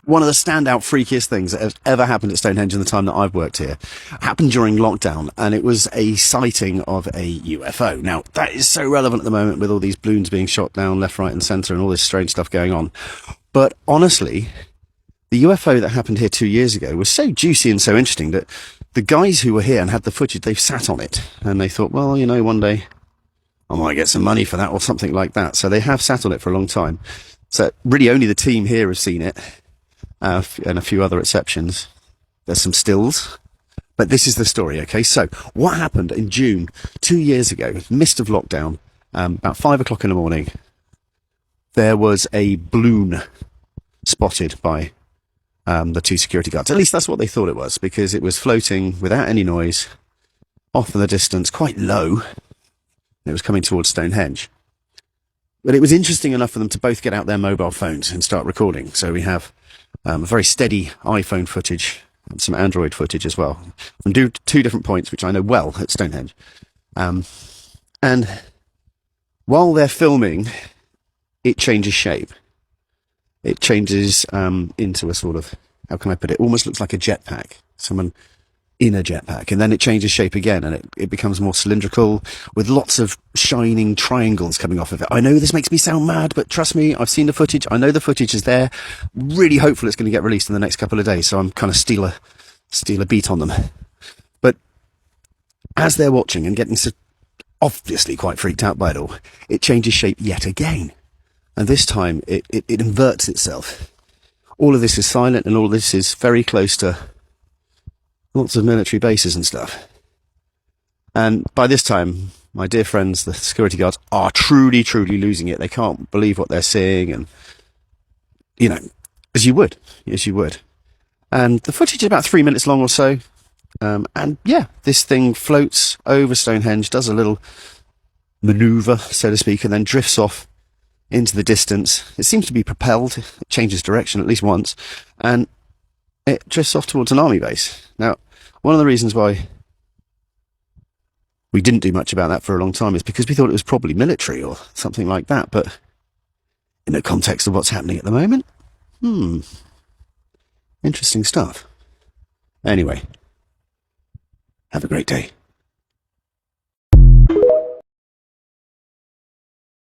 one of the standout freakiest things that has ever happened at Stonehenge in the time that I've worked here happened during lockdown, and it was a sighting of a UFO. Now, that is so relevant at the moment with all these balloons being shot down left, right and centre and all this strange stuff going on. But honestly, the UFO that happened here 2 years ago was so juicy and so interesting that the guys who were here and had the footage, they've sat on it and they thought, well, you know, one day I might get some money for that or something like that. So they have sat on it for a long time. So really only the team here have seen it, and a few other exceptions. There's some stills, but this is the story, okay? So what happened in June 2 years ago, midst of lockdown, about 5 o'clock in the morning, there was a balloon spotted by the two security guards. At least that's what they thought it was, because it was floating without any noise, off in the distance, quite low. It was coming towards Stonehenge. But it was interesting enough for them to both get out their mobile phones and start recording. So we have a very steady iPhone footage and some Android footage as well. From two different points, which I know well at Stonehenge. And while they're filming, it changes shape. It changes into a sort of, how can I put it, almost looks like a jetpack. Someone in a jetpack, and then it changes shape again, and it becomes more cylindrical with lots of shining triangles coming off of it. I know this makes me sound mad, but trust me, I've seen the footage. I know the footage is there. Really hopeful it's going to get released in the next couple of days, so I'm kind of steal a beat on them. But as they're watching and getting so obviously quite freaked out by it all, it changes shape yet again, and this time it inverts itself. All of this is silent, and all of this is very close to lots of military bases and stuff. And by this time, my dear friends, the security guards, are truly, truly losing it. They can't believe what they're seeing, and, you know, as you would. And the footage is about 3 minutes long or so. And yeah, this thing floats over Stonehenge, does a little maneuver, so to speak, and then drifts off into the distance. It seems to be propelled. It changes direction at least once, and it drifts off towards an army base. Now, one of the reasons why we didn't do much about that for a long time is because we thought it was probably military or something like that, but in the context of what's happening at the moment, interesting stuff. Anyway, have a great day.